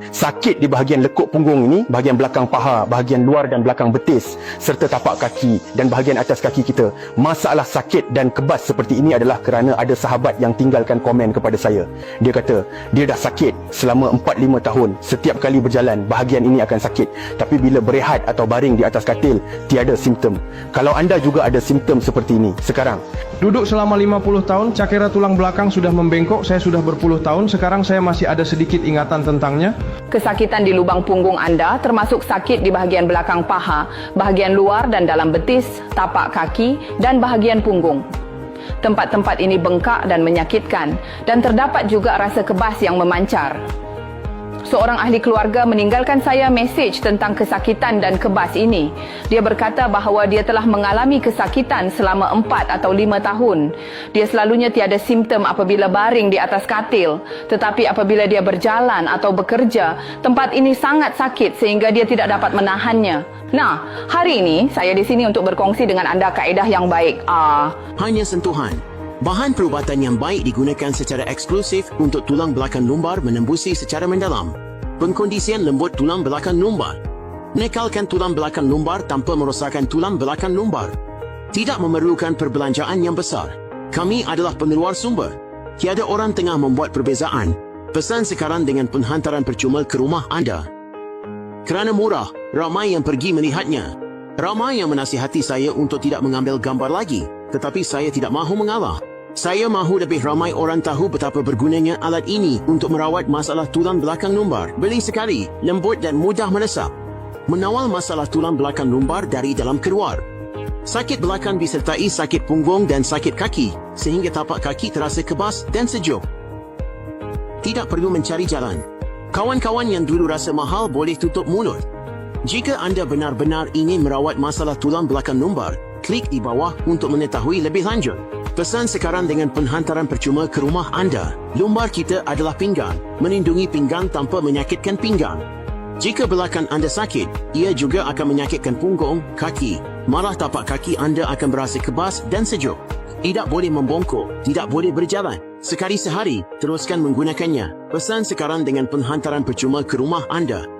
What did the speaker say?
Sakit di bahagian lekuk punggung ini, bahagian belakang paha, bahagian luar dan belakang betis, serta tapak kaki dan bahagian atas kaki kita. Masalah sakit dan kebas seperti ini adalah kerana ada sahabat yang tinggalkan komen kepada saya. Dia kata, dia dah sakit selama 4-5 tahun. Setiap kali berjalan, bahagian ini akan sakit. Tapi bila berehat atau baring di atas katil, tiada simptom. Kalau anda juga ada simptom seperti ini sekarang, Duduk selama 50 tahun, cakera tulang belakang sudah membengkok, saya sudah berpuluh tahun, sekarang saya masih ada sedikit ingatan tentangnya. Kesakitan di lubang punggung anda termasuk sakit di bahagian belakang paha, bahagian luar dan dalam betis, tapak kaki dan bahagian punggung. Tempat-tempat ini bengkak dan menyakitkan dan terdapat juga rasa kebas yang memancar. Seorang ahli keluarga meninggalkan saya mesej tentang kesakitan dan kebas ini. Dia berkata bahawa dia telah mengalami kesakitan selama 4 atau 5 tahun. Dia selalunya tiada simptom apabila baring di atas katil. Tetapi apabila dia berjalan atau bekerja, tempat ini sangat sakit sehingga dia tidak dapat menahannya. Nah, hari ini saya di sini untuk berkongsi dengan anda kaedah yang baik. Hanya sentuhan. Bahan perubatan yang baik digunakan secara eksklusif untuk tulang belakang lumbar menembusi secara mendalam. Pengkondisian lembut tulang belakang lumbar. Menekalkan tulang belakang lumbar tanpa merosakkan tulang belakang lumbar. Tidak memerlukan perbelanjaan yang besar. Kami adalah pengeluar sumber. Tiada orang tengah membuat perbezaan. Pesan sekarang dengan penghantaran percuma ke rumah anda. Kerana murah, ramai yang pergi melihatnya. Ramai yang menasihati saya untuk tidak mengambil gambar lagi. Tetapi saya tidak mahu mengalah. Saya mahu lebih ramai orang tahu betapa bergunanya alat ini untuk merawat masalah tulang belakang lumbar. Beli sekali, lembut dan mudah melesap. Mengawal masalah tulang belakang lumbar dari dalam keluar. Sakit belakang disertai sakit punggung dan sakit kaki, sehingga tapak kaki terasa kebas dan sejuk. Tidak perlu mencari jalan. Kawan-kawan yang dulu rasa mahal boleh tutup mulut. Jika anda benar-benar ingin merawat masalah tulang belakang lumbar, klik di bawah untuk mengetahui lebih lanjut. Pesan sekarang dengan penghantaran percuma ke rumah anda. Lumbar kita adalah pinggang. Melindungi pinggang tanpa menyakitkan pinggang. Jika belakang anda sakit, ia juga akan menyakitkan punggung, kaki. Malah tapak kaki anda akan berasa kebas dan sejuk. Tidak boleh membongkok, tidak boleh berjalan. Sekali sehari, teruskan menggunakannya. Pesan sekarang dengan penghantaran percuma ke rumah anda.